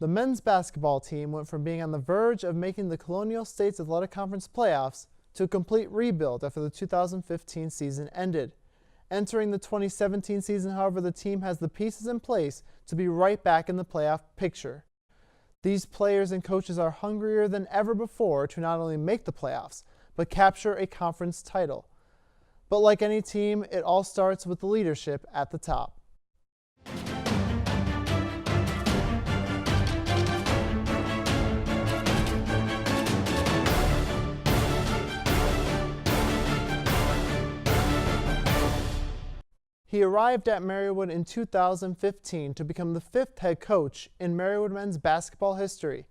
The men's basketball team went from being on the verge of making the Colonial States Athletic Conference playoffs to a complete rebuild after the 2015 season ended. Entering the 2017 season, however, the team has the pieces in place to be right back in the playoff picture. These players and coaches are hungrier than ever before to not only make the playoffs, but capture a conference title. But like any team, it all starts with the leadership at the top. He arrived at Marywood in 2015 to become the 5th head coach in Marywood men's basketball history.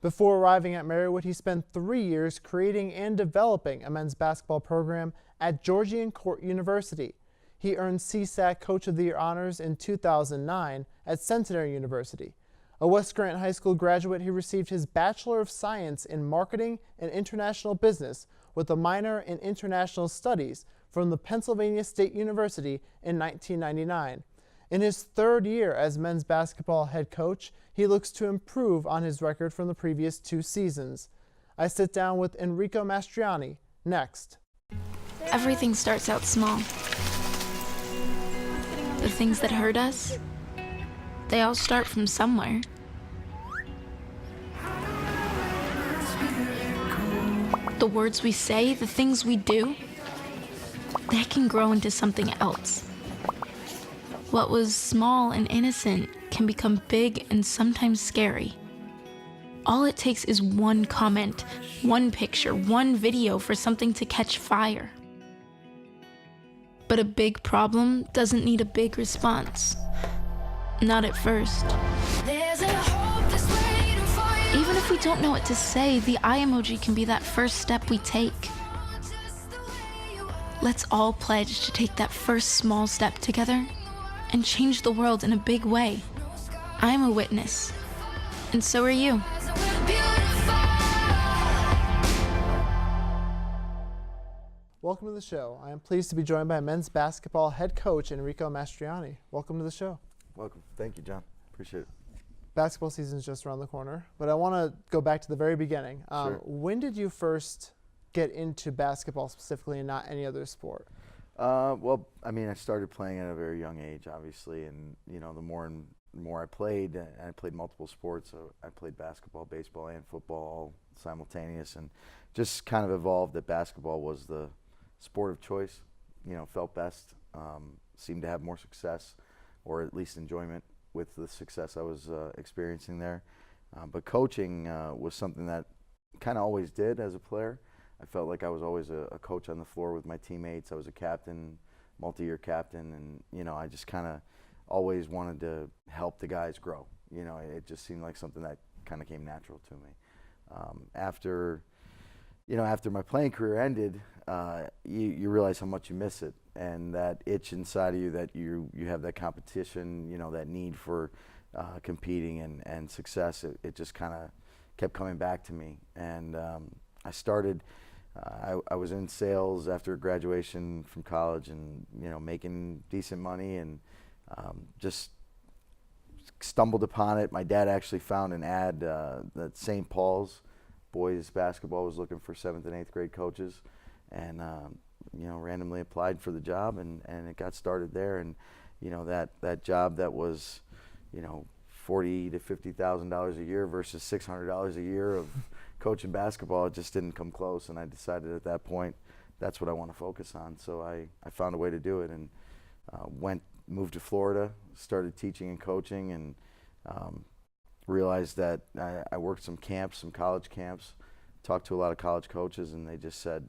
Before arriving at Marywood, he spent 3 years creating and developing a men's basketball program at Georgian Court University. He earned CSAC Coach of the Year honors in 2009 at Centenary University. A West Grant High School graduate, he received his Bachelor of Science in Marketing and International Business with a minor in International Studies from the Pennsylvania State University in 1999. In his 3rd year as men's basketball head coach, he looks to improve on his record from the previous 2 seasons. I sit down with Enrico Mastroianni next. Everything starts out small. The things that hurt us, they all start from somewhere. The words we say, the things we do, they can grow into something else. What was small and innocent can become big and sometimes scary. All it takes is one comment, one picture, one video for something to catch fire. But a big problem doesn't need a big response. Not at first. Even if we don't know what to say, the eye emoji can be that first step we take. Let's all pledge to take that first small step together and change the world in a big way. I'm a witness, and so are you. Welcome to the show. I am pleased to be joined by men's basketball head coach Enrico Mastroianni. Welcome to the show. Welcome. Thank you, John. Appreciate it. Basketball season is just around the corner, but I want to go back to the very beginning. Sure. When did you first get into basketball specifically and not any other sport? Well, I mean, I started playing at a very young age, obviously, and the more and more I played multiple sports. So I played basketball, baseball, and football simultaneous, and just kind of evolved that basketball was the sport of choice. Felt best, seemed to have more success, or at least enjoyment with the success I was experiencing there. But coaching was something that kind of always did as a player. I felt like I was always a coach on the floor with my teammates. I was a captain, multi-year captain, and I just kind of always wanted to help the guys grow. It just seemed like something that kind of came natural to me. After my playing career ended, you realize how much you miss it, and that itch inside of you that you have that competition, that need for competing and success. It just kind of kept coming back to me, and I started. I was in sales after graduation from college, and making decent money, and just stumbled upon it. My dad actually found an ad that St. Paul's boys basketball was looking for 7th and 8th grade coaches, and randomly applied for the job, and it got started there. And that job that was $40,000 to $50,000 a year versus $600 a year of coaching basketball, it just didn't come close, and I decided at that point that's what I want to focus on. So I found a way to do it, and moved to Florida, started teaching and coaching, and realized that I worked some camps, some college camps, talked to a lot of college coaches, and they just said,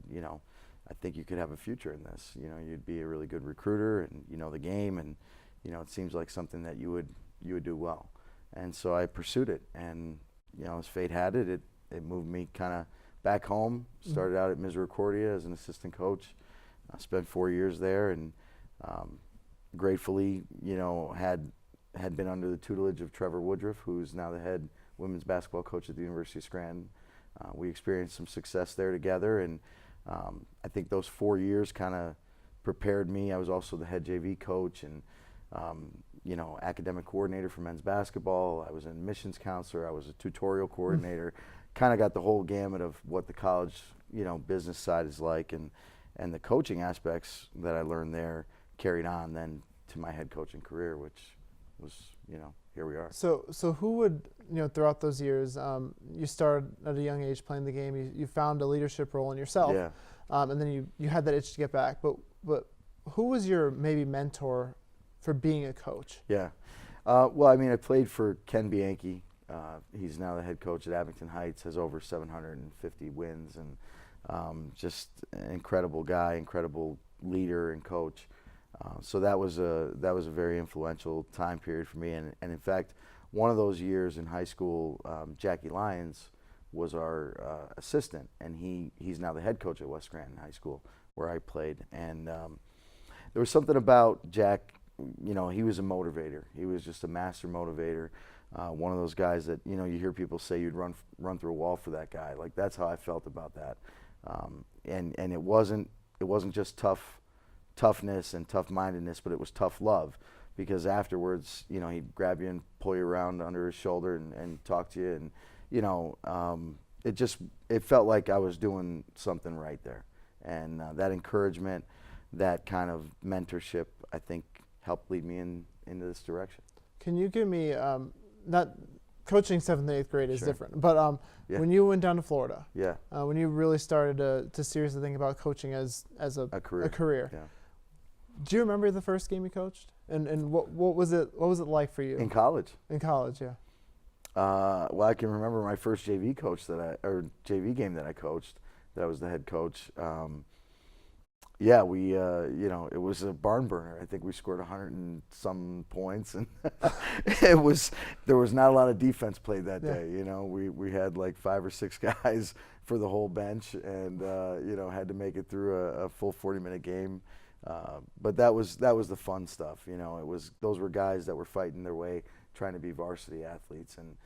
I think you could have a future in this. You'd be a really good recruiter, and the game, and it seems like something that you would do well. And so I pursued it, and as fate had it, it moved me kind of back home. Started out at Misericordia as an assistant coach. I spent 4 years there, and gratefully, had been under the tutelage of Trevor Woodruff, who's now the head women's basketball coach at the University of Scranton. We experienced some success there together, and I think those 4 years kind of prepared me. I was also the head JV coach, and you know, academic coordinator for men's basketball. I was an admissions counselor. I was a tutorial coordinator. Kind of got the whole gamut of what the college, you know, business side is like, and the coaching aspects that I learned there carried on then to my head coaching career, which was, you know, here we are. So who would, you know, throughout those years, you started at a young age playing the game. You found a leadership role in yourself, Yeah. And then you had that itch to get back. But who was your maybe mentor for being a coach? Yeah. Well, I mean, I played for Ken Bianchi. He's now the head coach at Abington Heights, has over 750 wins, and just an incredible guy, incredible leader and coach. So that was a very influential time period for me. And in fact, one of those years in high school, Jackie Lyons was our assistant, and he's now the head coach at West Scranton High School, where I played. And there was something about Jack, you know, he was a motivator. He was just a master motivator. One of those guys that, you know, you hear people say you'd run through a wall for that guy. Like, that's how I felt about that. And it wasn't just toughness and tough-mindedness, but it was tough love, because afterwards, you know, he'd grab you and pull you around under his shoulder and talk to you, and, you know, it felt like I was doing something right there. And that encouragement, that kind of mentorship, I think helped lead me into this direction. Can you give me, not coaching 7th and 8th grade is Sure. different, but Yeah. when you went down to Florida, Yeah. when you really started to seriously think about coaching as a career, Yeah. do you remember the first game you coached? And what was it like for you? In college. In college, yeah. Well, I can remember my first JV JV game that I coached, that I was the head coach. Yeah, we, you know, it was a barn burner. I think we scored 100 and some points, and there was not a lot of defense played that day. You know, we had like 5 or 6 guys for the whole bench, and you know, had to make it through a full 40-minute game. But that was the fun stuff. You know, those were guys that were fighting their way, trying to be varsity athletes, and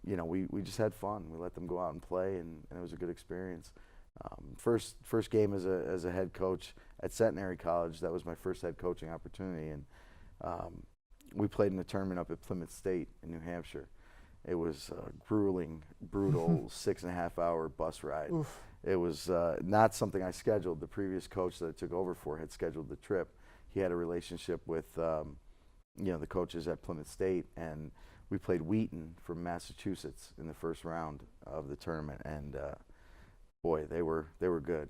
you know, we just had fun. We let them go out and play, and it was a good experience. First game as a head coach at Centenary College, that was my first head coaching opportunity, and we played in a tournament up at Plymouth State in New Hampshire. It was a grueling, brutal 6.5-hour bus ride. Oof. It was not something I scheduled. The previous coach that I took over for had scheduled the trip. He had a relationship with you know, the coaches at Plymouth State, and we played Wheaton from Massachusetts in the first round of the tournament, and boy, they were good.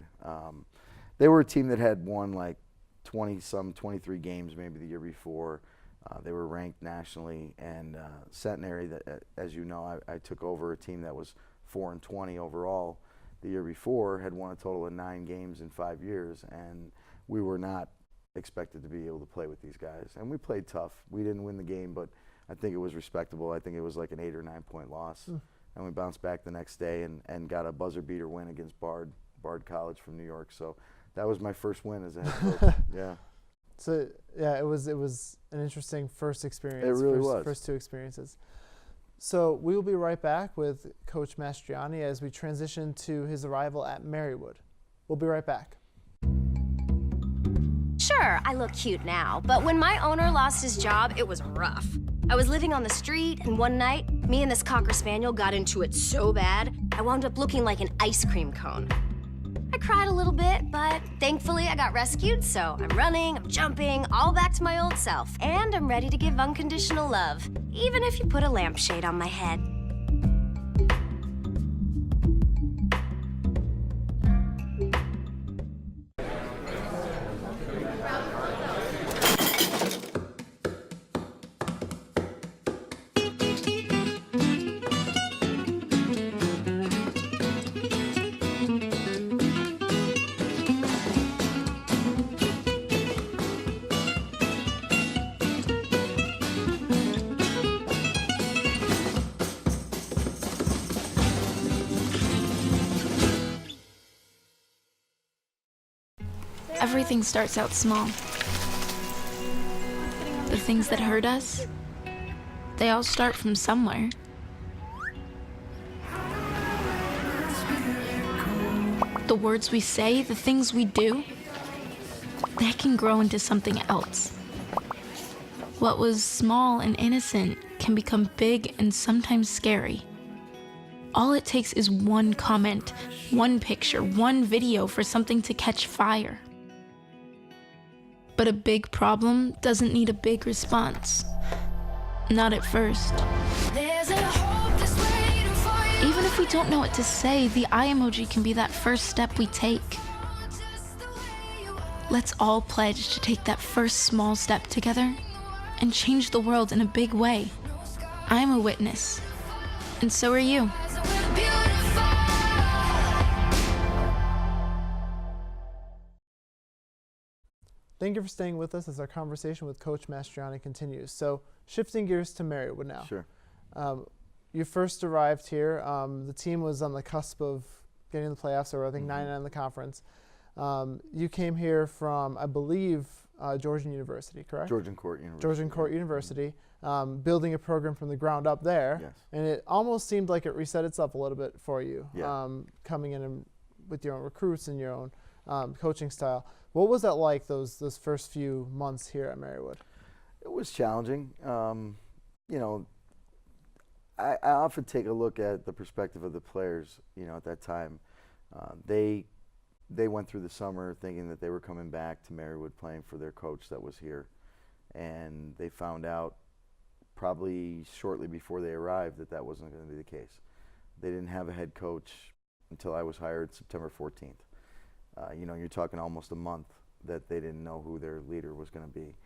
They were a team that had won like 23 games maybe the year before. They were ranked nationally, and Centenary, that, as you know, I took over a team that was 4-20 overall the year before, had won a total of 9 games in 5 years, and we were not expected to be able to play with these guys. And we played tough. We didn't win the game, but I think it was respectable. I think it was like an 8 or 9 point loss. And we bounced back the next day and got a buzzer beater win against Bard College from New York. So that was my first win as a head coach. Yeah. So yeah, it was an interesting first experience. It really was. First 2 experiences. So we will be right back with Coach Mastriani as we transition to his arrival at Marywood. We'll be right back. Sure, I look cute now, but when my owner lost his job, it was rough. I was living on the street, and one night, me and this Cocker Spaniel got into it so bad, I wound up looking like an ice cream cone. I cried a little bit, but thankfully I got rescued, so I'm running, I'm jumping, all back to my old self, and I'm ready to give unconditional love, even if you put a lampshade on my head. Everything starts out small. The things that hurt us, they all start from somewhere. The words we say, the things we do, they can grow into something else. What was small and innocent can become big and sometimes scary. All it takes is one comment, one picture, one video for something to catch fire. But a big problem doesn't need a big response. Not at first. Even if we don't know what to say, the eye emoji can be that first step we take. Let's all pledge to take that first small step together and change the world in a big way. I'm a witness, and so are you. Thank you for staying with us as our conversation with Coach Mastriani continues. So, shifting gears to Marywood now. Sure. You first arrived here. The team was on the cusp of getting in the playoffs, or I think 9-9 in the conference. You came here from, I believe, Georgian University, correct? Georgian Court University. Georgian Court University, building a program from the ground up there. Yes. And it almost seemed like it reset itself a little bit for you, Yeah. coming in and with your own recruits and your own coaching style. What was that like, those first few months here at Marywood? It was challenging. You know, I often take a look at the perspective of the players, you know, at that time. They went through the summer thinking that they were coming back to Marywood playing for their coach that was here. And they found out probably shortly before they arrived that that wasn't going to be the case. They didn't have a head coach until I was hired September 14th. You know, you're talking almost a month that they didn't know who their leader was going to be.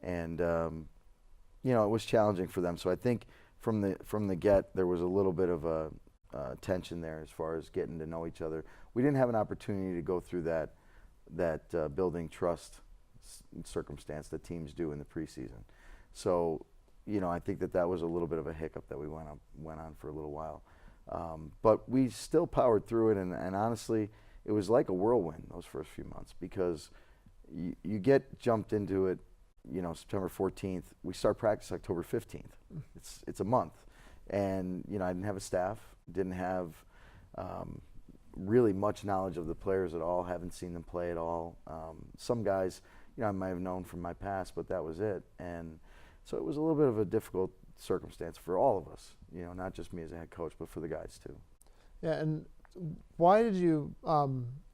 And, you know, it was challenging for them. So I think from the get, there was a little bit of a tension there as far as getting to know each other. We didn't have an opportunity to go through that building trust circumstance that teams do in the preseason. So, you know, I think that was a little bit of a hiccup that we went on for a little while. But we still powered through it, and honestly, it was like a whirlwind those first few months, because you get jumped into it, you know, September 14th. We start practice October 15th. It's a month. And, you know, I didn't have a staff, didn't have really much knowledge of the players at all, haven't seen them play at all. Some guys, you know, I might have known from my past, but that was it. And so it was a little bit of a difficult circumstance for all of us, you know, not just me as a head coach, but for the guys too. Yeah, and why did you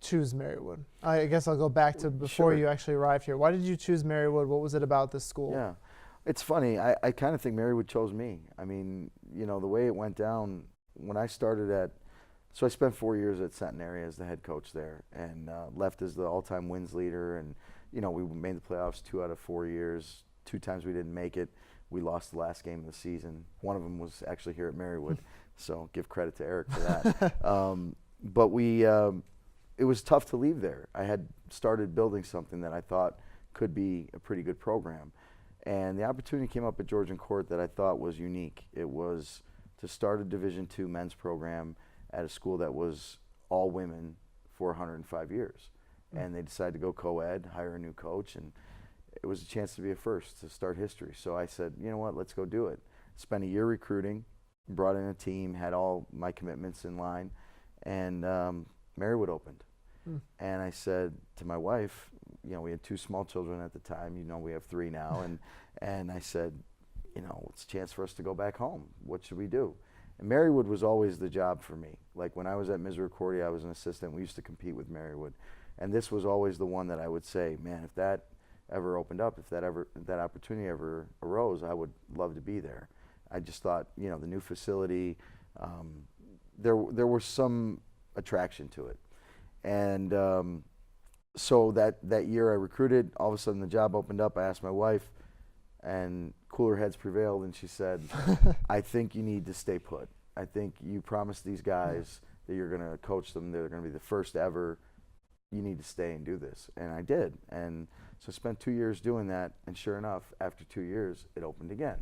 choose Marywood? I guess I'll go back to before you actually arrived here. Why did you choose Marywood? What was it about this school? Yeah, it's funny. I kind of think Marywood chose me. I mean, you know, the way it went down when I started so I spent 4 years at Centenary as the head coach there, and left as the all-time wins leader. And, you know, we made the playoffs 2 out of 4 years. 2 times we didn't make it. We lost the last game of the season. One of them was actually here at Marywood. So give credit to Eric for that. But it was tough to leave there. I had started building something that I thought could be a pretty good program. And the opportunity came up at Georgian Court that I thought was unique. It was to start a Division II men's program at a school that was all women for 105 years. And they decided to go co-ed, hire a new coach, and it was a chance to be a first, to start history. So I said, you know what, let's go do it. Spent a year recruiting, brought in a team, had all my commitments in line, and Marywood opened. And I said to my wife, you know, we had 2 small children at the time, you know, we have 3 now, and I said, you know, it's a chance for us to go back home. What should we do? And Marywood was always the job for me. Like when I was at Misericordia, I was an assistant. We used to compete with Marywood. And this was always the one that I would say, man, if that ever opened up, if that opportunity ever arose, I would love to be there. I just thought, you know, the new facility, there was some attraction to it. And so that year I recruited, all of a sudden the job opened up. I asked my wife, and cooler heads prevailed, and she said, I think you need to stay put. I think you promised these guys that you're going to coach them, they're going to be the first ever. You need to stay and do this. And I did. And so I spent 2 years doing that, and sure enough, after 2 years, it opened again.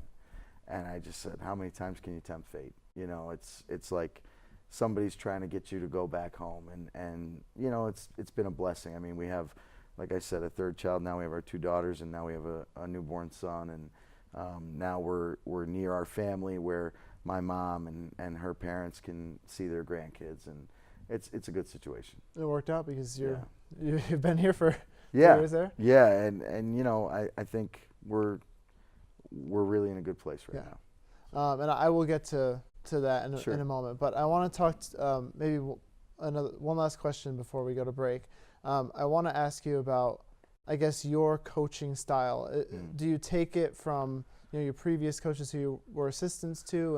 And I just said, how many times can you tempt fate? You know, it's like somebody's trying to get you to go back home. And you know, it's been a blessing. I mean, we have, like I said, a 3rd child. Now we have our 2 daughters, and now we have a newborn son. And now we're near our family where my mom and her parents can see their grandkids. And it's a good situation. It worked out because you've been here for 2 Yeah. years there? Yeah, and you know, I think we're we're really in a good place right now. And I will get to that in a moment. But I want to talk maybe one last question before we go to break. I want to ask you about, I guess, your coaching style. Do you take it from your previous coaches who you were assistants to,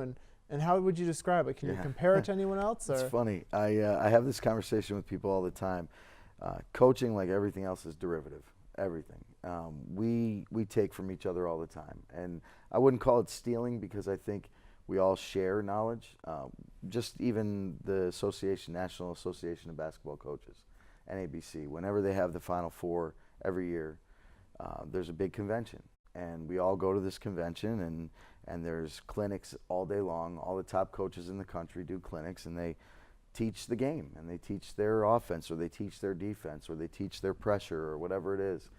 and how would you describe it? Can you compare it to anyone else? It's funny. I have this conversation with people all the time. Coaching, like everything else, is derivative. Everything. We take from each other all the time, and I wouldn't call it stealing because I think we all share knowledge. Just even the National Association of Basketball Coaches, NABC, whenever they have the Final Four every year, there's a big convention, and we all go to this convention, and there's clinics all day long. All the top coaches in the country do clinics, and they teach the game, and they teach their offense, or they teach their defense, or they teach their pressure, or whatever it is.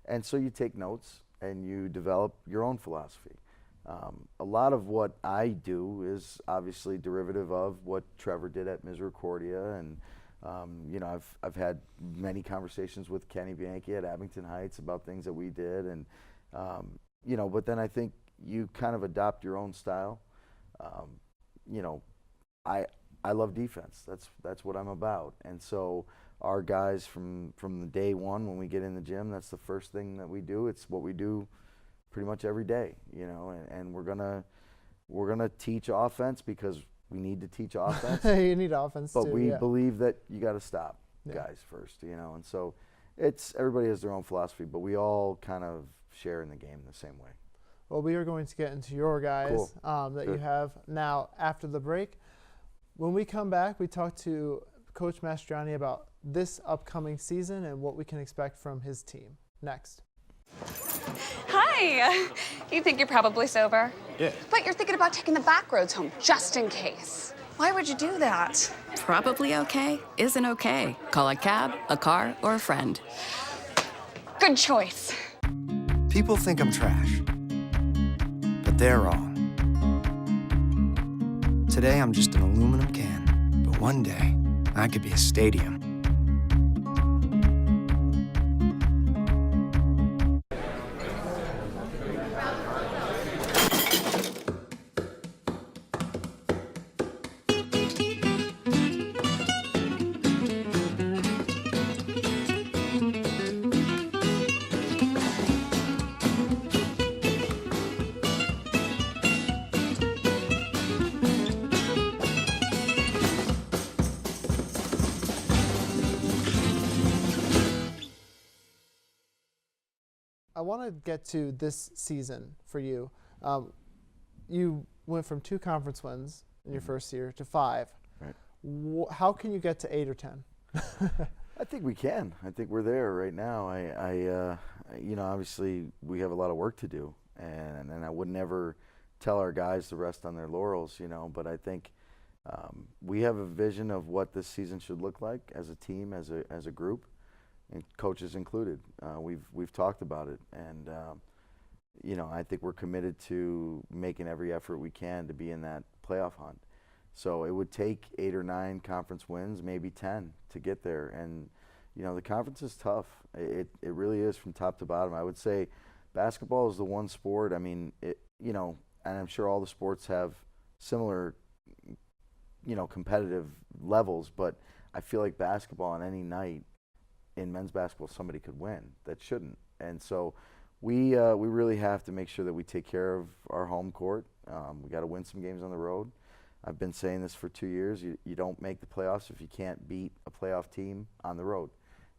And so you take notes and you develop your own philosophy. A lot of what I do is obviously derivative of what Trevor did at Misericordia, and I've had many conversations with Kenny Bianchi at Abington Heights about things that we did, and but then I think you kind of adopt your own style. I love defense. That's what I'm about. And so our guys from the day one when we get in the gym, that's the first thing that we do. It's what we do pretty much every day, and we're gonna teach offense because we need to teach offense. You need offense but too. But we believe that you got to stop guys first, and so everybody has their own philosophy, but we all kind of share in the game the same way. Well, we are going to get into your guys that you have now after the break. When we come back, we talk to Coach Mastriani about this upcoming season and what we can expect from his team. Next. Hi. You think you're probably sober? Yeah. But you're thinking about taking the back roads home, just in case. Why would you do that? Probably okay isn't okay. Call a cab, a car, or a friend. Good choice. People think I'm trash, but they're wrong. Today, I'm just an aluminum can, but one day, I could be a stadium. I want to get to this season for you. You went from 2 conference wins in your first year to 5. Right. How can you get to 8 or 10? I think we can. I think we're there right now. Obviously we have a lot of work to do, and I would never tell our guys to rest on their laurels, but I think we have a vision of what this season should look like as a team, as a group, and coaches included. We've talked about it, and I think we're committed to making every effort we can to be in that playoff hunt. So it would take 8 or 9 conference wins, maybe 10, to get there. And the conference is tough. It really is from top to bottom. I would say basketball is the one sport. I mean, and I'm sure all the sports have similar, competitive levels, but I feel like basketball on any night in men's basketball, somebody could win that shouldn't. And so we really have to make sure that we take care of our home court. We got to win some games on the road. I've been saying this for 2 years. You don't make the playoffs if you can't beat a playoff team on the road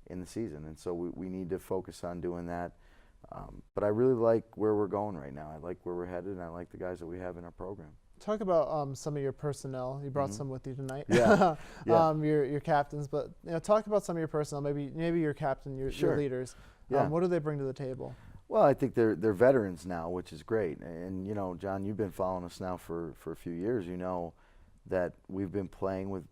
in the season. And so we need to focus on doing that. But I really like where we're going right now. I like where we're headed, and I like the guys that we have in our program. Talk about some of your personnel. You brought some with you tonight. Yeah. Your captains, but talk about some of your personnel. Maybe your captain, your leaders. Yeah. What do they bring to the table? Well, I think they're veterans now, which is great. And John, you've been following us now for a few years. You know that we've been playing with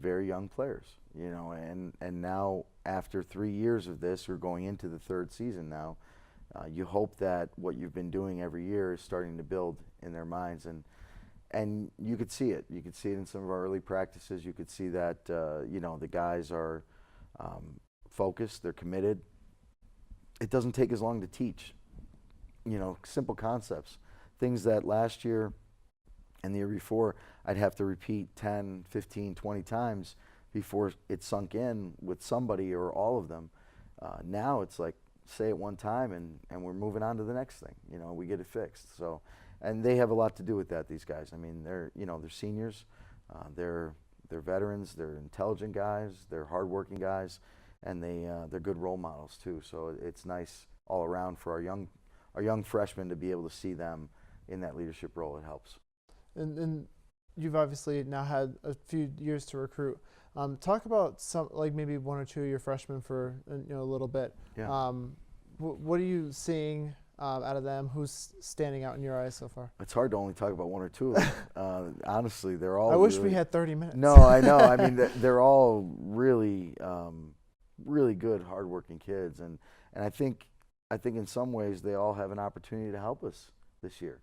very young players. And now after 3 years of this, we're going into the 3rd season now. You hope that what you've been doing every year is starting to build in their minds, and you could see it. You could see it in some of our early practices. You could see that the guys are focused. They're committed. It doesn't take as long to teach, simple concepts. things that last year and the year before I'd have to repeat 10, 15, 20 times before it sunk in with somebody or all of them. Now it's like, say it one time and we're moving on to the next thing. You know, we get it fixed. So, and they have a lot to do with that, these guys. I mean, they're seniors, they're veterans, they're intelligent guys, they're hardworking guys, and they're good role models too. So it's nice all around for our young freshmen to be able to see them in that leadership role. It helps. And you've obviously now had a few years to recruit. Talk about some, like maybe one or two of your freshmen for a little bit. Yeah. What are you seeing out of them? Who's standing out in your eyes so far? It's hard to only talk about one or two of them. Honestly, they're all. I wish we had 30 minutes. No, I know. I mean, they're all really, really good, hardworking kids, and I think in some ways they all have an opportunity to help us this year.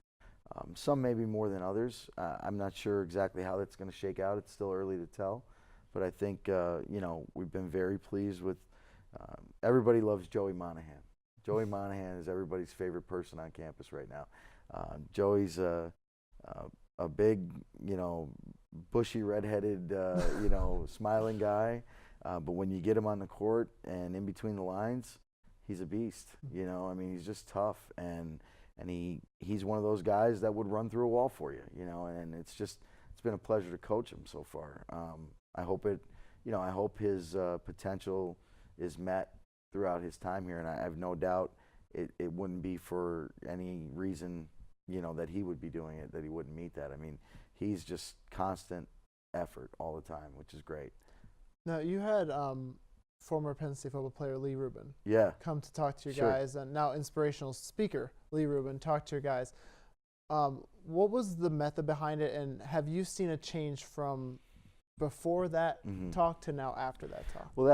Some maybe more than others. I'm not sure exactly how that's going to shake out. It's still early to tell. But I think, we've been very pleased with, everybody loves Joey Monahan. Joey Monahan is everybody's favorite person on campus right now. Joey's a big, bushy, redheaded, smiling guy. But when you get him on the court and in between the lines, he's a beast. I mean, he's just tough. And he's one of those guys that would run through a wall for you, and it's been a pleasure to coach him so far. I hope I hope his potential is met throughout his time here, and I have no doubt it wouldn't be for any reason, that he would be doing it, that he wouldn't meet that. I mean, he's just constant effort all the time, which is great. Now, you had former Penn State football player Lee Rubin come to talk to your guys, and now inspirational speaker Lee Rubin talk to your guys. What was the method behind it, and have you seen a change from before that talk to now after that talk? Well,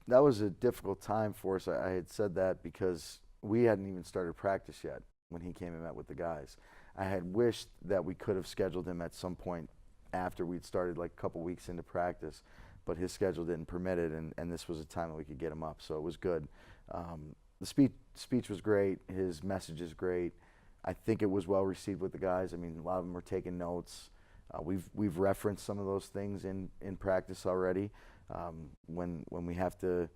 that was a difficult time for us. I had said that because we hadn't even started practice yet when he came and met with the guys. I had wished that we could have scheduled him at some point after we'd started, like a couple weeks into practice, but his schedule didn't permit it, and this was a time that we could get him up, so it was good. The speech was great. His message is great. I think it was well received with the guys. I mean, a lot of them were taking notes. We've referenced some of those things in practice already. When we have to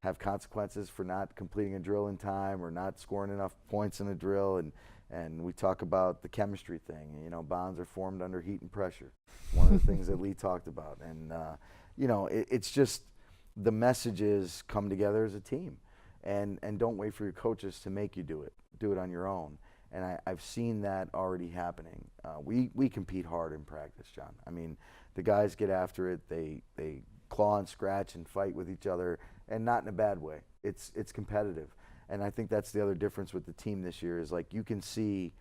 have consequences for not completing a drill in time or not scoring enough points in a drill, and we talk about the chemistry thing. Bonds are formed under heat and pressure. One of the things that Lee talked about, and it's just the messages come together as a team, and don't wait for your coaches to make you do it. Do it on your own. And I've seen that already happening. We compete hard in practice, John. I mean, the guys get after it. They claw and scratch and fight with each other, and not in a bad way. It's competitive. And I think that's the other difference with the team this year is, like, you can see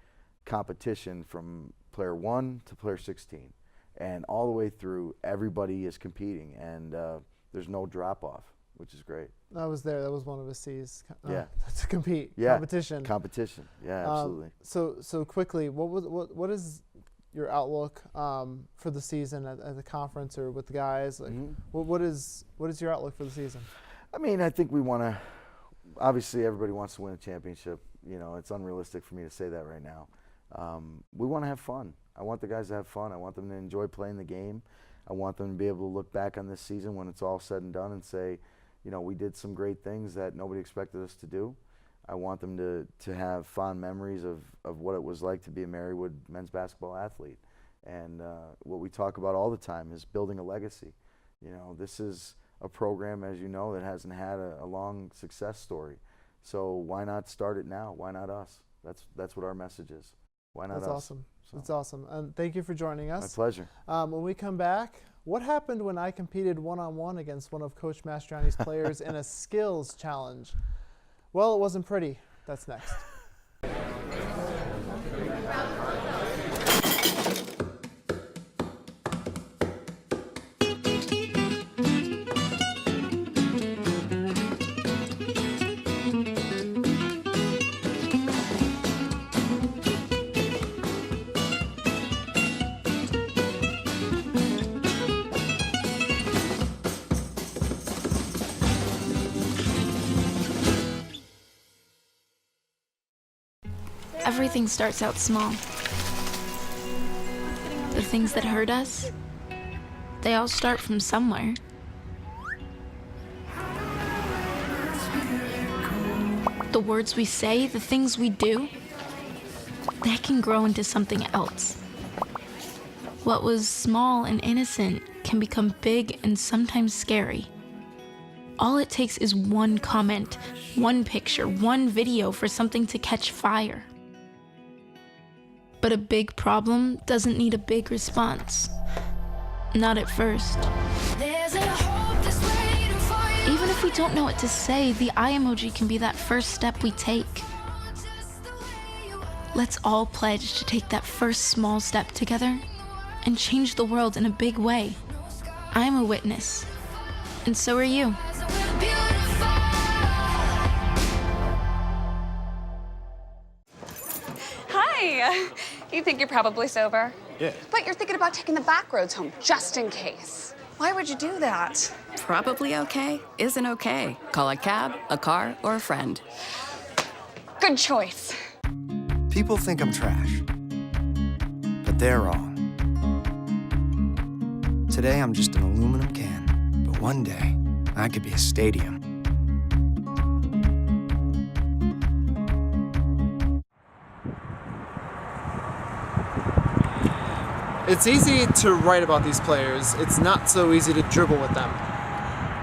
competition from player 1 to player 16. And all the way through, everybody is competing, and there's no drop-off, which is great. I was there. That was one of his C's. Yeah. To compete. Yeah. Competition. Competition. Yeah, absolutely. So quickly, what is your outlook for the season at the conference or with the guys? Like, what is your outlook for the season? I mean, I think we want to. Obviously, everybody wants to win a championship. It's unrealistic for me to say that right now. We want to have fun. I want the guys to have fun. I want them to enjoy playing the game. I want them to be able to look back on this season when it's all said and done and say, we did some great things that nobody expected us to do. I want them to have fond memories of what it was like to be a Marywood men's basketball athlete. And what we talk about all the time is building a legacy. This is a program, as you know, that hasn't had a long success story. So why not start it now? Why not us? That's what our message is. Why not us? That's awesome. So. That's awesome. And thank you for joining us. My pleasure. When we come back, what happened when I competed one-on-one against one of Coach Mastriani's players in a skills challenge? Well, it wasn't pretty. That's next. Everything starts out small. things that hurt us, they all start from somewhere. The words we say, the things we do, they can grow into something else. What was small and innocent can become big and sometimes scary. All it takes is one comment, one picture, one video for something to catch fire. But a big problem doesn't need a big response. Not at first. Even if we don't know what to say, the eye emoji can be that first step we take. Let's all pledge to take that first small step together and change the world in a big way. I'm a witness, and so are you. Hi. You think you're probably sober? Yeah. But you're thinking about taking the back roads home just in case. Why would you do that? Probably okay isn't okay. Call a cab, a car, or a friend. Good choice. People think I'm trash, but they're wrong. Today I'm just an aluminum can, but one day I could be a stadium. It's easy to write about these players. It's not so easy to dribble with them.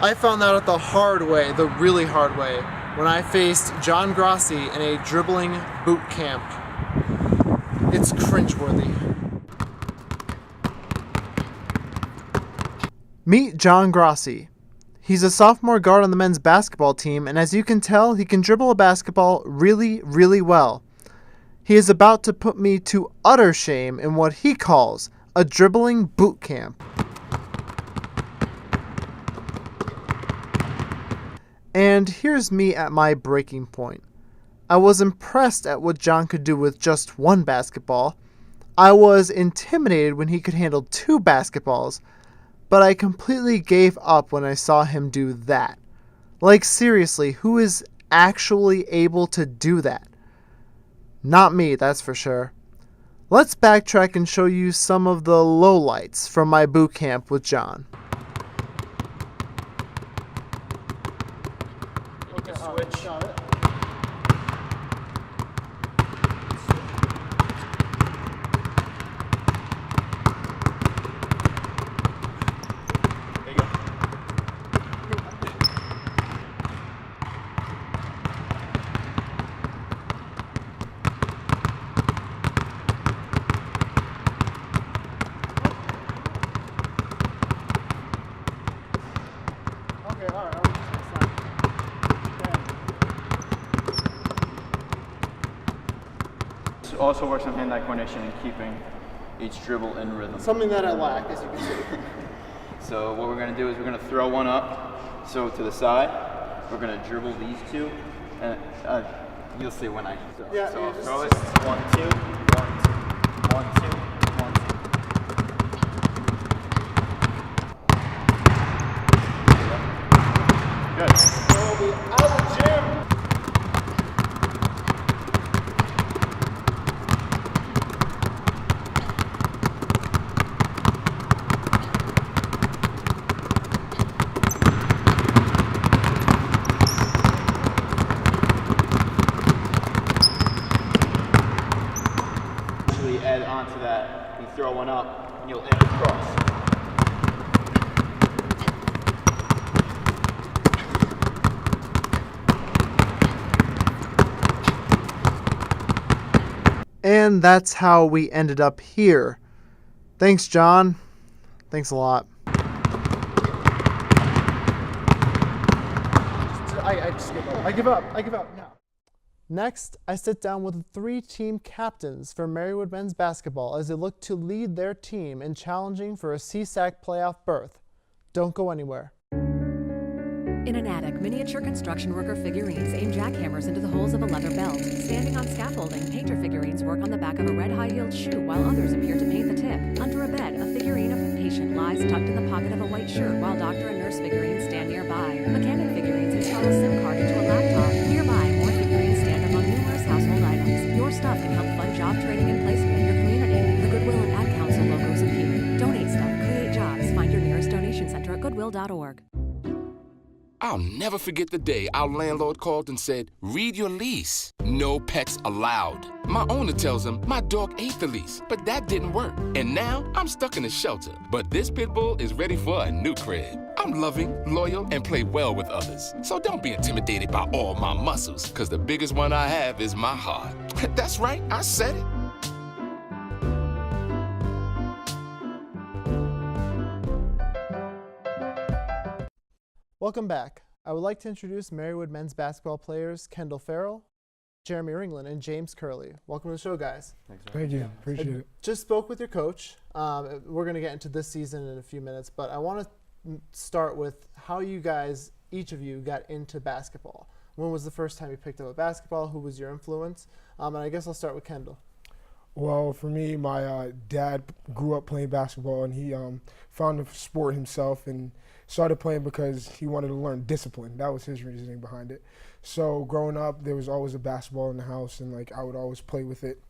I found that out the hard way, the really hard way, when I faced John Grossi in a dribbling boot camp. It's cringeworthy. Meet John Grossi. He's a sophomore guard on the men's basketball team, and as you can tell, he can dribble a basketball really, really well. He is about to put me to utter shame in what he calls a dribbling boot camp. And here's me at my breaking point. I was impressed at what John could do with just one basketball. I was intimidated when he could handle two basketballs, but I completely gave up when I saw him do that. Like seriously, who is actually able to do that? Not me, that's for sure. Let's backtrack and show you some of the lowlights from my boot camp with John. Okay, switch. Got it. There you go. Okay, all right. Also works on hand-eye coordination and keeping each dribble in rhythm. Something that I lack, as you can see. So what we're going to do is we're going to throw one up, so to the side. We're going to dribble these two, and you'll see when I throw. Yeah, so yeah, I'll just- throw it. 1, 2, 1, 2, 1, 2, 1, 2. Good. We'll be out of the gym. Actually add onto that, you throw one up, and you'll add across. And that's how we ended up here. Thanks, John. Thanks a lot. I just give up. I give up now. Next, I sit down with the 3 team captains for Marywood men's basketball as they look to lead their team in challenging for a CSAC playoff berth. Don't go anywhere. In an attic, miniature construction worker figurines aim jackhammers into the holes of a leather belt. Standing on scaffolding, painter figurines work on the back of a red high-heeled shoe while others appear to paint the tip. Under a bed, a figurine of a patient lies tucked in the pocket of a white shirt while doctor and nurse figurines stand nearby. Mechanic figurines install a SIM card into a laptop. Nearby, more figurines stand among numerous household items. Your stuff can help fund job training and placement in your community. The Goodwill and Ad Council logos appear. goodwill.org. I'll never forget the day our landlord called and said, read your lease. No pets allowed. My owner tells him my dog ate the lease, but that didn't work. And now I'm stuck in a shelter. But this pit bull is ready for a new crib. I'm loving, loyal, and play well with others. So don't be intimidated by all my muscles, because the biggest one I have is my heart. That's right, I said it. Welcome back. I would like to introduce Marywood men's basketball players Kendall Farrell, Jeremy Ringland, and James Curley. Welcome to the show, guys. Thanks, Thank you. Appreciate it. Just spoke with your coach. We're going to get into this season in a few minutes, but I want to start with how you guys, each of you, got into basketball. When was the first time you picked up a basketball? Who was your influence? And I guess I'll start with Kendall. Well, for me, my dad grew up playing basketball, and he found the sport himself and started playing because he wanted to learn discipline. That was his reasoning behind it. So growing up, there was always a basketball in the house, and I would always play with it.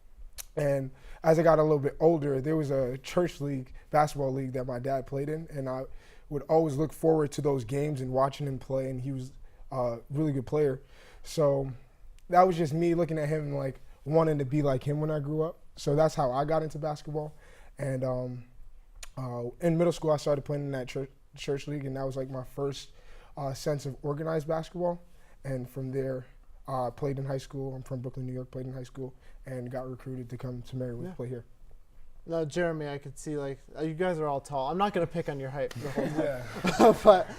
And as I got a little bit older, there was a church league, basketball league that my dad played in, and I would always look forward to those games and watching him play, and he was a really good player. So that was just me looking at him and wanting to be like him when I grew up. So that's how I got into basketball. And in middle school, I started playing in that church league, and that was my first sense of organized basketball. And from there, I played in high school. I'm from Brooklyn, New York, played in high school, and got recruited to come to Marywood to play here. Now, Jeremy, I could see you guys are all tall. I'm not going to pick on your height the whole time. But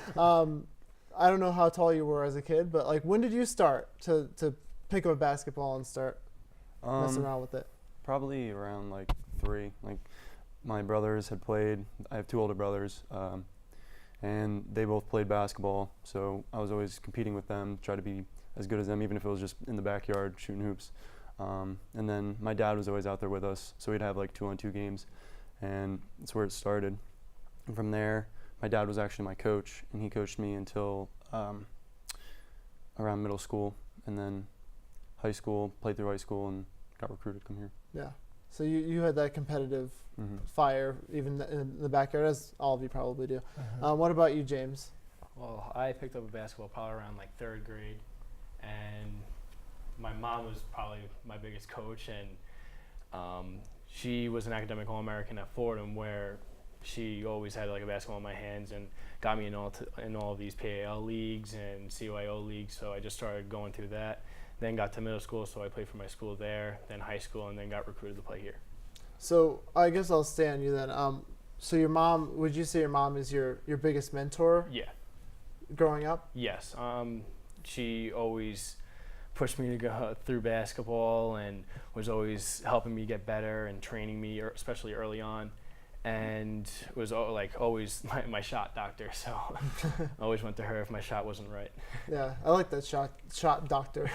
I don't know how tall you were as a kid, but when did you start to pick up a basketball and start messing around with it? Probably around 3. My brothers had played. I have 2 older brothers, and they both played basketball. So I was always competing with them, try to be as good as them, even if it was just in the backyard shooting hoops. And then my dad was always out there with us, so we'd have 2-on-2 games, and that's where it started. And from there, my dad was actually my coach, and he coached me until around middle school, and then high school, played through high school, and got recruited to come here. Yeah. So you had that competitive fire even in the backyard, as all of you probably do. What about you, James? Well, I picked up a basketball probably around 3rd grade, and my mom was probably my biggest coach, and she was an academic All-American at Fordham, where she always had a basketball in my hands and got me in all of these PAL leagues and CYO leagues. So I just started going through that. Then got to middle school, so I played for my school there, then high school, and then got recruited to play here. So I guess I'll stay on you then. So your mom, would you say your mom is your biggest mentor? Yeah. Growing up? Yes. She always pushed me to go through basketball and was always helping me get better and training me, especially early on. And was always my shot doctor, so I always went to her if my shot wasn't right. Yeah, I like that shot doctor.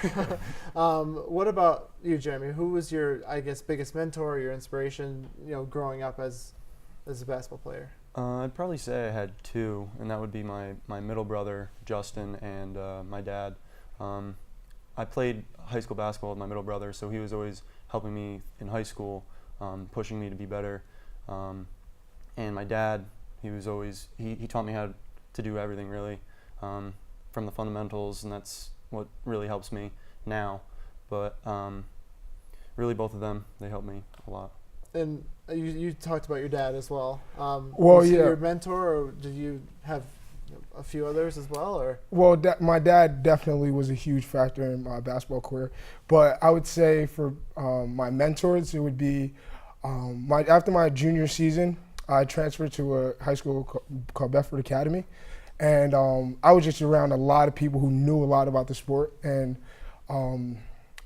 What about you, Jeremy? Who was your, biggest mentor, your inspiration, growing up as a basketball player? I'd probably say I had 2, and that would be my middle brother, Justin, and my dad. I played high school basketball with my middle brother, so he was always helping me in high school, pushing me to be better. And my dad, he was always, he taught me how to do everything really, from the fundamentals, and that's what really helps me now. But really both of them, they helped me a lot. And you talked about your dad as well. Well, was he yeah. your mentor, or did you have a few others as well? Or Well, my dad definitely was a huge factor in my basketball career. But I would say for my mentors, it would be after my junior season, I transferred to a high school called Bedford Academy, and I was just around a lot of people who knew a lot about the sport, and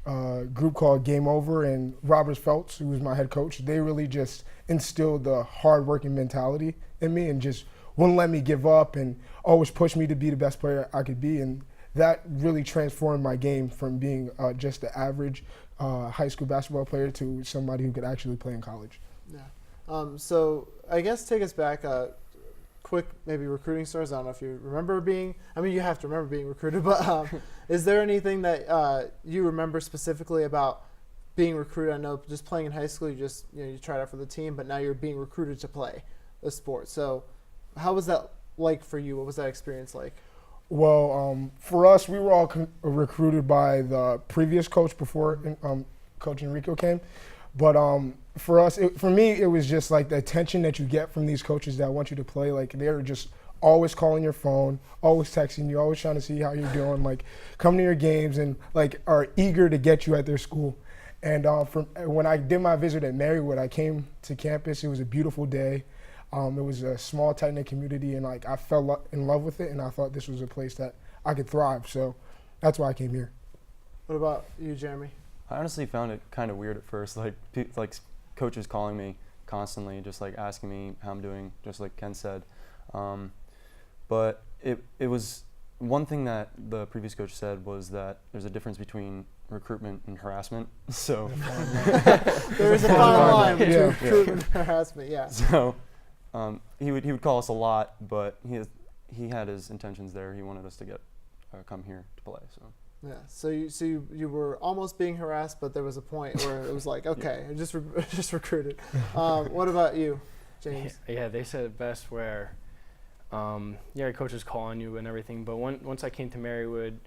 a group called Game Over and Robert Phelps, who was my head coach, they really just instilled the hard-working mentality in me and just wouldn't let me give up and always pushed me to be the best player I could be, and that really transformed my game from being just the average high school basketball player to somebody who could actually play in college. Yeah. So I guess take us back, quick maybe recruiting stories. I don't know if you remember you have to remember being recruited, but is there anything that you remember specifically about being recruited? I know just playing in high school, you tried out for the team, but now you're being recruited to play a sport. So how was that like for you? What was that experience like? Well, for us, we were all recruited by the previous coach before Coach Enrico came. But for us, for me, it was just like the attention that you get from these coaches that want you to play. Like, they're just always calling your phone, always texting you, always trying to see how you're doing, like come to your games and like are eager to get you at their school. And when I did my visit at Marywood, I came to campus. It was a beautiful day. It was a small, tight-knit community, and like I fell in love with it, and I thought this was a place that I could thrive. So that's why I came here. What about you, Jeremy? I honestly found it kind of weird at first, like coaches calling me constantly, just like asking me how I'm doing, just like Ken said. But it was one thing that the previous coach said was that there's a difference between recruitment and harassment. So there is a fine line between recruitment and harassment. Yeah. So he would call us a lot, but he had his intentions there. He wanted us to come here to play. So. Yeah. So you were almost being harassed, but there was a point where it was like, okay, just recruited. What about you, James? Yeah, they said it best where. Coach was calling you and everything, but once I came to Marywood,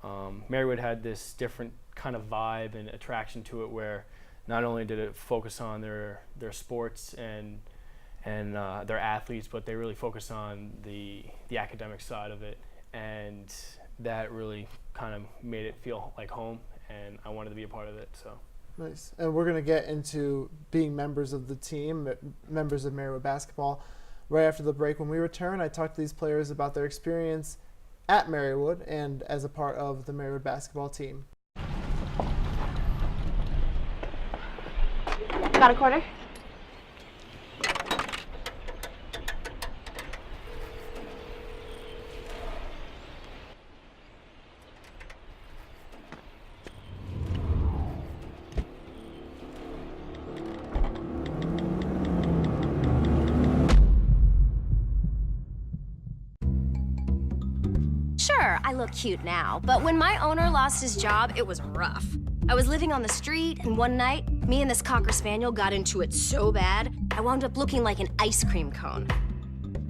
Marywood had this different kind of vibe and attraction to it where not only did it focus on their sports and their athletes, but they really focus on the academic side of it, and that really kind of made it feel like home, and I wanted to be a part of it. So. Nice. And we're going to get into being members of the team, members of Marywood basketball. Right after the break, when we return, I talked to these players about their experience at Marywood and as a part of the Marywood basketball team. Got a quarter? Sure, I look cute now, but when my owner lost his job, it was rough. I was living on the street, and one night, me and this Cocker Spaniel got into it so bad, I wound up looking like an ice cream cone.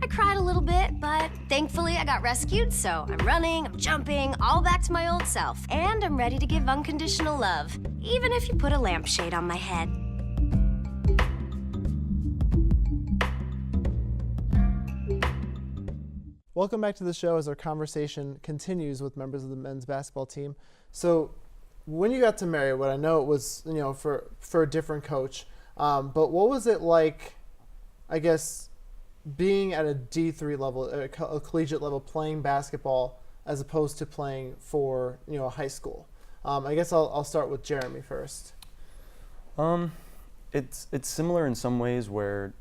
I cried a little bit, but thankfully I got rescued, so I'm running, I'm jumping, all back to my old self, and I'm ready to give unconditional love, even if you put a lampshade on my head. Welcome back to the show as our conversation continues with members of the men's basketball team. So when you got to Marywood, I know it was, for a different coach, but what was it like, I guess, being at a D3 level, a collegiate level, playing basketball as opposed to playing for, a high school? I guess I'll start with Jeremy first. It's similar in some ways where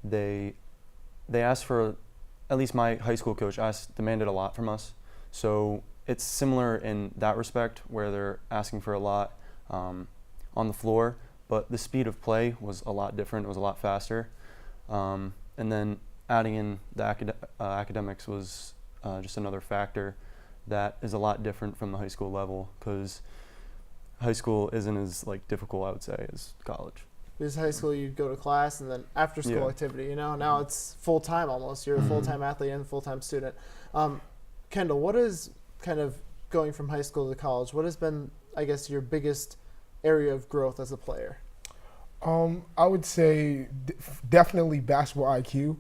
they ask for, at least my high school coach demanded a lot from us. So it's similar in that respect where they're asking for a lot on the floor, but the speed of play was a lot different. It was a lot faster. And then adding in the academics was just another factor that is a lot different from the high school level, because high school isn't as difficult, I would say, as college. Because high school, you'd go to class and then after school activity, now it's full-time almost. You're a full-time athlete and a full-time student. Kendall, what is kind of going from high school to college, what has been, I guess, your biggest area of growth as a player? I would say definitely basketball IQ.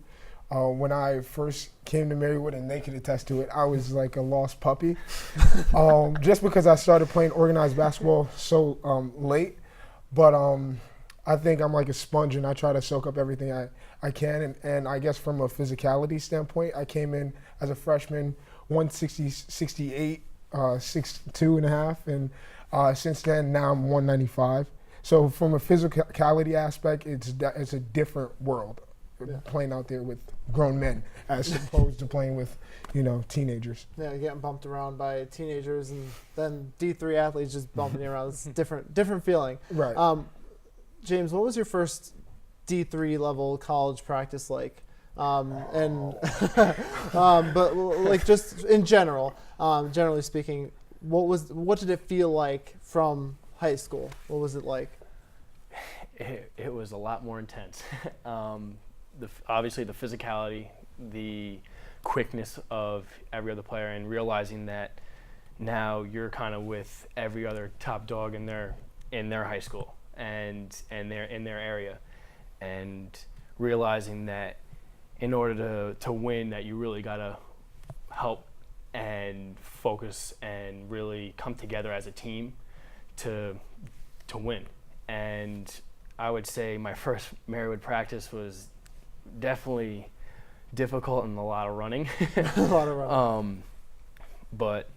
When I first came to Marywood, and they could attest to it, I was like a lost puppy. Just because I started playing organized basketball so late. But I think I'm like a sponge, and I try to soak up everything I can. And I guess from a physicality standpoint, I came in as a freshman, 160, 68, 6'2 and a half. And since then, now I'm 195. So from a physicality aspect, it's a different world. Playing out there with grown men as opposed to playing with, teenagers. Yeah, getting bumped around by teenagers and then D3 athletes just bumping you around. It's different feeling. Right. James, what was your first D3 level college practice like? But just in general, generally speaking, what did it feel like from high school? What was it like? It was a lot more intense. Obviously the physicality, the quickness of every other player, and realizing that now you're kind of with every other top dog in their high school and they're in their area, and realizing that in order to win, that you really gotta help and focus and really come together as a team to win. And I would say my first Marywood practice was definitely difficult and a lot of running. A lot of running. But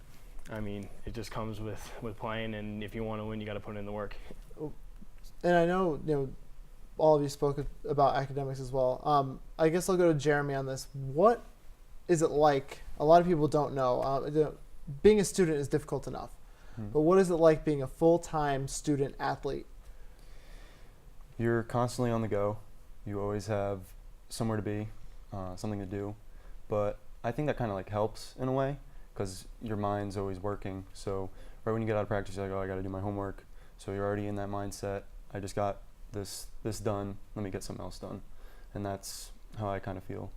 I mean, it just comes with playing, and if you want to win, you got to put in the work. And I know, all of you spoke about academics as well. I guess I'll go to Jeremy on this. What is it like? A lot of people don't know. Being a student is difficult enough, but what is it like being a full-time student athlete? You're constantly on the go. You always have somewhere to be, something to do. But I think that kind of like helps in a way, because your mind's always working. So right when you get out of practice, you're like, oh, I got to do my homework. So you're already in that mindset. I just got this done. Let me get something else done. And that's how I kind of feel.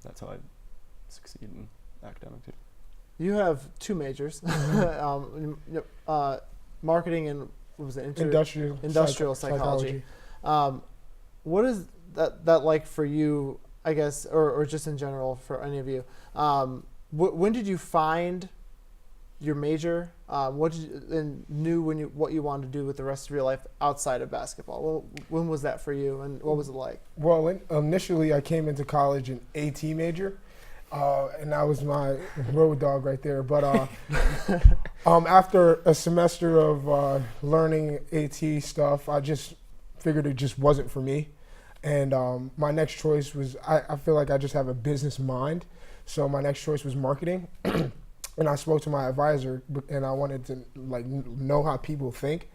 That's how I succeed in academics. You have 2 majors, marketing and what was it? Industrial psychology. What is that like for you, I guess, or just in general for any of you? When did you find your major? What did you knew what you wanted to do with the rest of your life outside of basketball? Well, when was that for you, and what was it like? Well, initially I came into college an AT major, and that was my road dog right there. But after a semester of learning AT stuff, I just figured it just wasn't for me. And my next choice was, I feel like I just have a business mind. So my next choice was marketing. And I spoke to my advisor, and I wanted to know how people think,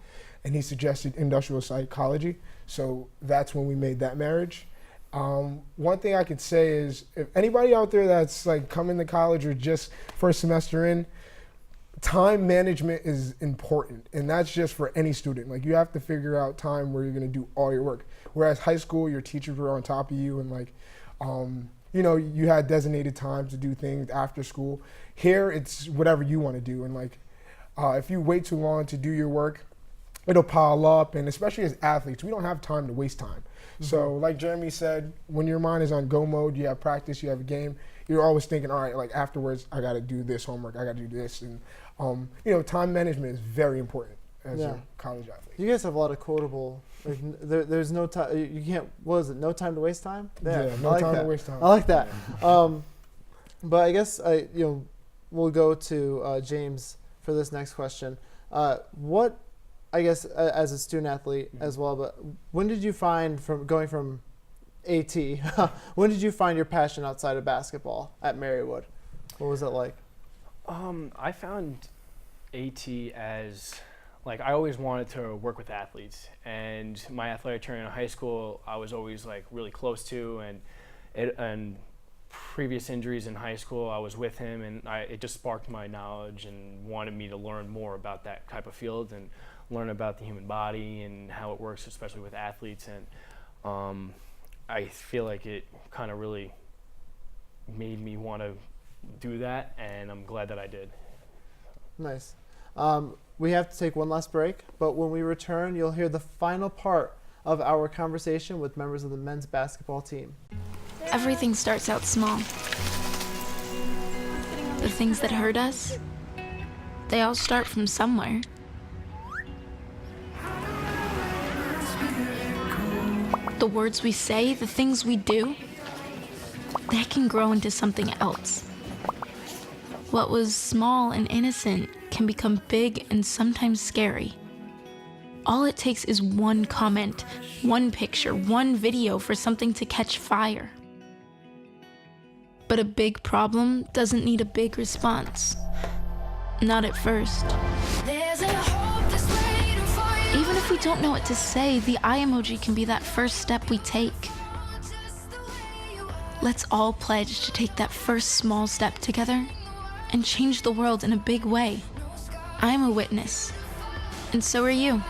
and he suggested industrial psychology. So that's when we made that marriage. One thing I could say is, if anybody out there that's like coming to college or just first semester in, time management is important, and that's just for any student. Like, you have to figure out time where you're going to do all your work. Whereas high school, your teachers were on top of you, and you had designated time to do things after school. Here, it's whatever you want to do, and if you wait too long to do your work, it'll pile up. And especially as athletes, we don't have time to waste time. Mm-hmm. So like Jeremy said, when your mind is on go mode, you have practice, you have a game, you're always thinking, all right, afterwards, I got to do this homework, I got to do this. And time management is very important as a college athlete. You guys have a lot of quotable. There's no time. You can't. What is it? No time to waste time. Yeah, no time to waste time. I like that. But I guess we'll go to James for this next question. What, I guess, as a student athlete as well, but when did you find, from going from AT, when did you find your passion outside of basketball at Marywood? What was it like? I found AT as, I always wanted to work with athletes, and my athletic trainer in high school, I was always really close to, and previous injuries in high school, I was with him, and it just sparked my knowledge and wanted me to learn more about that type of field and learn about the human body and how it works, especially with athletes. And I feel like it kind of really made me want to do that, and I'm glad that I did. Nice. We have to take one last break, but when we return, you'll hear the final part of our conversation with members of the men's basketball team. Everything starts out small. The things that hurt us, they all start from somewhere. The words we say, the things we do, they can grow into something else. What was small and innocent can become big and sometimes scary. All it takes is one comment, one picture, one video for something to catch fire. But a big problem doesn't need a big response. Not at first. Even if we don't know what to say, the eye emoji can be that first step we take. Let's all pledge to take that first small step together and change the world in a big way. I'm a witness, and so are you.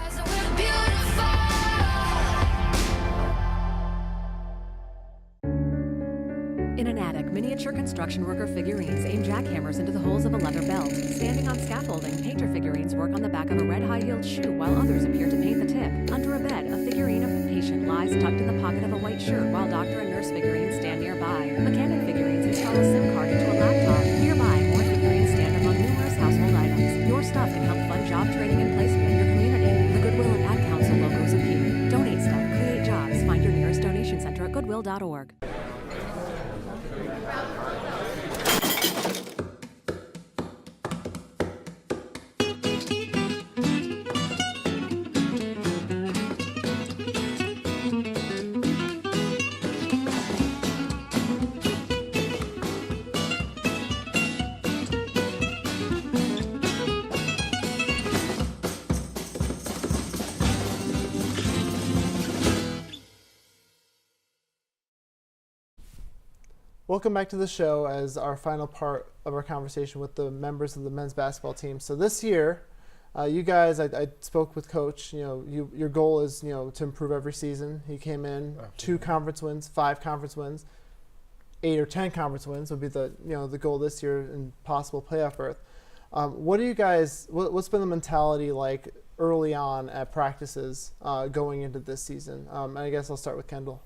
In an attic, attic, miniature construction worker figurines aim jackhammers into the holes of a leather belt. Standing on scaffolding, painter figurines work on the back of a red high-heeled shoe while others appear to paint the tip. Under a bed, a figurine of a patient lies tucked in the pocket of a white shirt while doctor and nurse figurines stand nearby. Mechanic figurines install a SIM card into a laptop. Nearby, more figurines stand among numerous household items. Your stuff can help fund job training and placement in your community. The Goodwill and Ad Council logos appear. Donate stuff, create jobs. Find your nearest donation center at goodwill.org. Welcome back to the show as our final part of our conversation with the members of the men's basketball team. So this year, you guys, I spoke with Coach. Your goal is to improve every season. He came in 2 conference wins, 5 conference wins, 8 or 10 conference wins would be the the goal this year and possible playoff berth. What do you guys? What's been the mentality like early on at practices going into this season? And I guess I'll start with Kendall.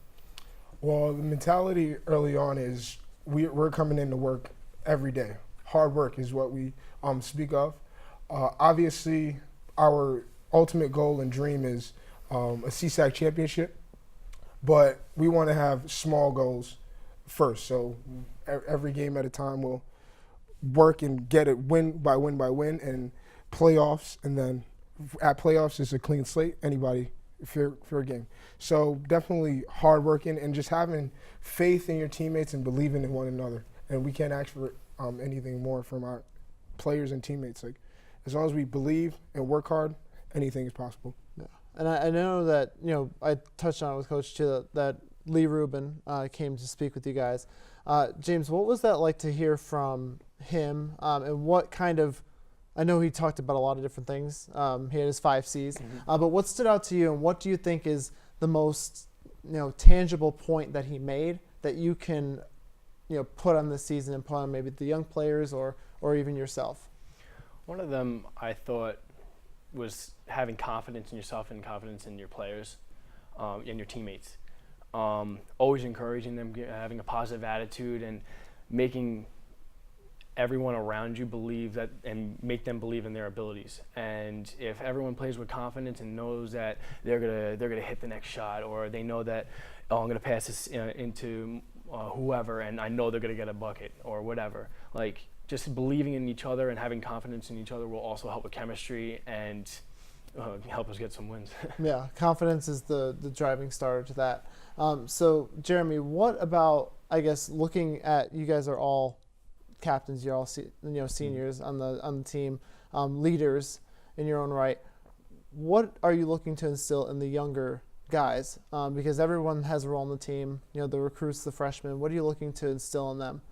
Well, the mentality early on is we're coming in to work every day. Hard work is what we speak of. Obviously, our ultimate goal and dream is a CSAC championship, but we want to have small goals first. So every game at a time, we'll work and get it win by win by win, and playoffs. And then at playoffs, it's a clean slate. Anybody. Fair game. So definitely hard working and just having faith in your teammates and believing in one another. And we can't ask for anything more from our players and teammates. Like, as long as we believe and work hard, anything is possible. Yeah. And I know that I touched on it with Coach too, that Lee Rubin came to speak with you guys. James, what was that like to hear from him, and what kind of? I know he talked about a lot of different things. He had his 5 C's. But what stood out to you, and what do you think is the most tangible point that he made that you can put on this season and put on maybe the young players or even yourself? One of them I thought was having confidence in yourself and confidence in your players and your teammates. Always encouraging them, having a positive attitude, and making everyone around you believe that and make them believe in their abilities. And if everyone plays with confidence and knows that they're gonna hit the next shot, or they know that I'm gonna pass this into whoever, and I know they're gonna get a bucket or whatever, like just believing in each other and having confidence in each other will also help with chemistry and help us get some wins. Yeah, confidence is the driving starter to that. So Jeremy, what about, I guess, looking at, you guys are all captains, you're all seniors on the team, leaders in your own right. What are you looking to instill in the younger guys? Because everyone has a role in the team. The recruits, the freshmen. What are you looking to instill in them?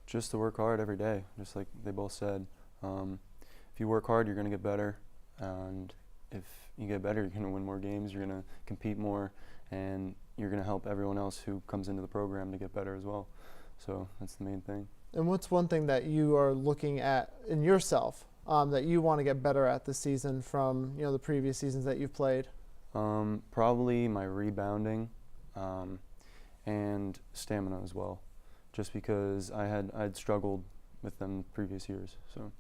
Just to work hard every day, just like they both said. If you work hard, you're going to get better, and if you get better, you're going to win more games. You're going to compete more, and you're going to help everyone else who comes into the program to get better as well. So that's the main thing. And what's one thing that you are looking at in yourself that you want to get better at this season from the previous seasons that you've played? Probably my rebounding and stamina as well, just because I'd struggled with them previous years. So.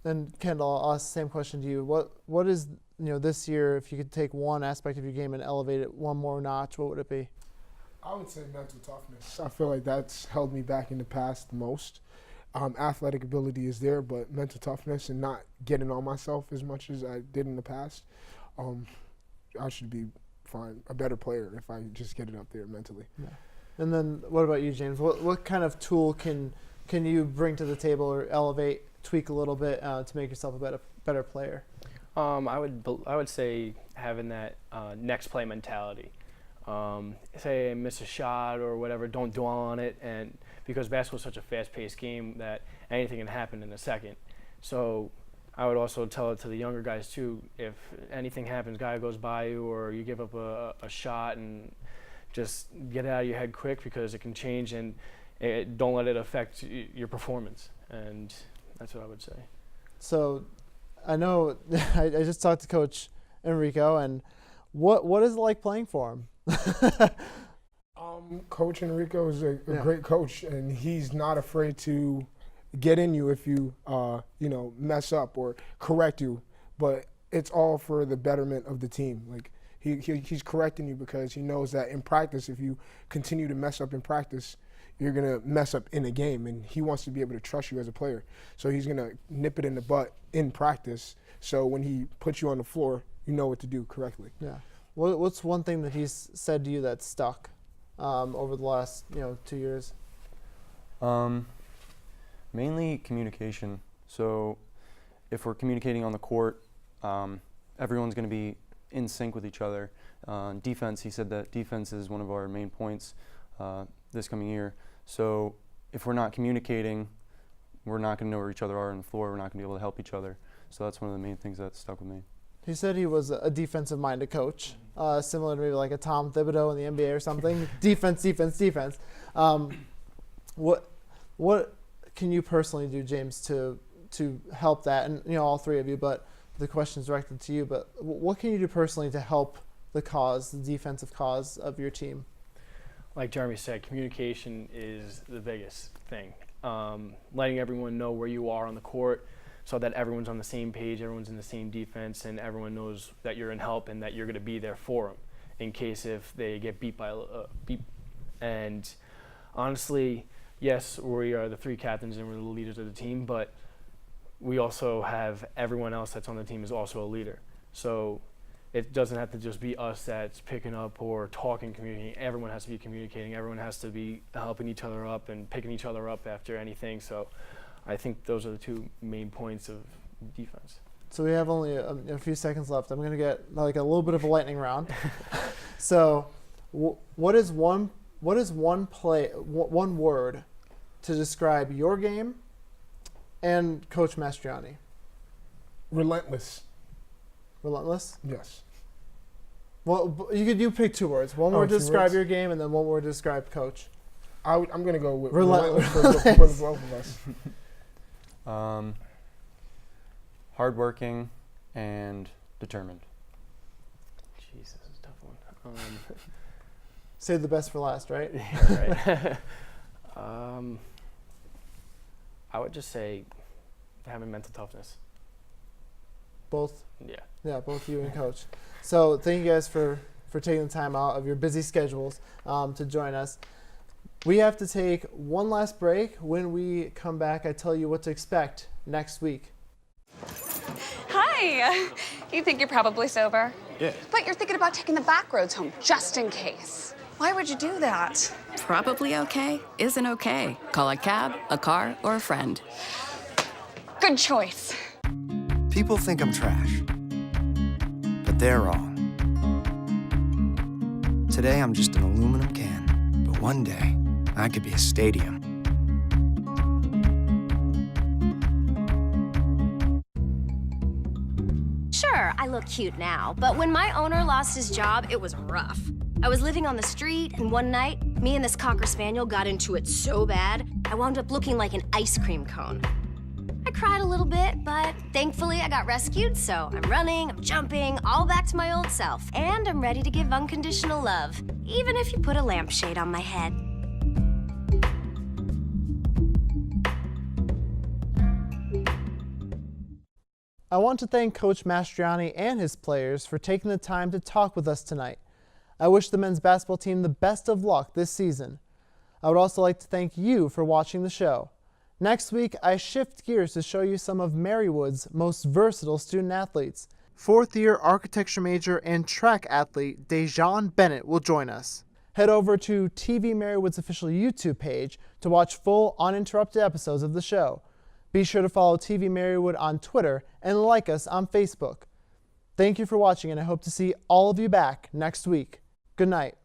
And Kendall, I'll ask the same question to you. What is this year, if you could take one aspect of your game and elevate it one more notch, what would it be? I would say mental toughness. I feel like that's held me back in the past the most. Athletic ability is there, but mental toughness and not getting on myself as much as I did in the past, I should be fine, a better player if I just get it up there mentally. Yeah. And then what about you, James? What kind of tool can you bring to the table or elevate, tweak a little bit to make yourself a better player? I would say having that next play mentality. Say I miss a shot or whatever, don't dwell on it, and because basketball is such a fast-paced game that anything can happen in a second. So I would also tell it to the younger guys too, if anything happens, guy goes by you or you give up a shot, and just get it out of your head quick, because it can change, and don't let it affect your performance, and that's what I would say. So I know I just talked to Coach Enrico, and what is it like playing for him? Coach Enrico is a great coach, and he's not afraid to get in you if you mess up or correct you, but it's all for the betterment of the team. Like he's correcting you because he knows that in practice, if you continue to mess up in practice, you're gonna mess up in a game, and he wants to be able to trust you as a player. So he's gonna nip it in the butt in practice, so when he puts you on the floor, you know what to do correctly. Yeah. What's one thing that he's said to you that stuck over the last 2 years? Mainly communication. So if we're communicating on the court, everyone's going to be in sync with each other. Defense, he said that defense is one of our main points this coming year. So if we're not communicating, we're not going to know where each other are on the floor. We're not going to be able to help each other. So that's one of the main things that stuck with me. He said he was a defensive-minded coach, similar to maybe like a Tom Thibodeau in the NBA or something. Defense, defense, defense. What can you personally do, James, to help that? And all three of you, but the question is directed to you. But what can you do personally to help the defensive cause of your team? Like Jeremy said, communication is the biggest thing. Letting everyone know where you are on the court, so that everyone's on the same page, everyone's in the same defense, and everyone knows that you're in help and that you're going to be there for them in case if they get beat by beat. And honestly, yes, we are the three captains and we're the leaders of the team, but we also have everyone else that's on the team is also a leader. So it doesn't have to just be us that's picking up or talking, communicating. Everyone has to be communicating. Everyone has to be helping each other up and picking each other up after anything. So I think those are the two main points of defense. So we have only a few seconds left. I'm going to get like a little bit of a lightning round. So what is one word to describe your game and Coach Mastriani? Relentless. Relentless? Yes. Well, you pick two words. One word to describe your game, and then one word to describe Coach. I'm going to go with relentless for both of us. Hardworking and determined. Jeez, this is a tough one. Save the best for last, right? Yeah, right. I would just say having mental toughness. Both? Yeah. Yeah, both you and Coach. So thank you guys for taking the time out of your busy schedules to join us. We have to take one last break. When we come back, I tell you what to expect next week. Hi. You think you're probably sober? Yeah. But you're thinking about taking the back roads home just in case. Why would you do that? Probably okay isn't okay. Call a cab, a car, or a friend. Good choice. People think I'm trash, but they're wrong. Today I'm just an aluminum can, but one day I could be a stadium. Sure, I look cute now, but when my owner lost his job, it was rough. I was living on the street, and one night, me and this Cocker Spaniel got into it so bad, I wound up looking like an ice cream cone. I cried a little bit, but thankfully I got rescued, so I'm running, I'm jumping, all back to my old self, and I'm ready to give unconditional love, even if you put a lampshade on my head. I want to thank Coach Mastriani and his players for taking the time to talk with us tonight. I wish the men's basketball team the best of luck this season. I would also like to thank you for watching the show. Next week, I shift gears to show you some of Marywood's most versatile student athletes. Fourth-year architecture major and track athlete Dejan Bennett will join us. Head over to TV-Marywood's official YouTube page to watch full, uninterrupted episodes of the show. Be sure to follow TV-Marywood on Twitter and like us on Facebook. Thank you for watching, and I hope to see all of you back next week. Good night.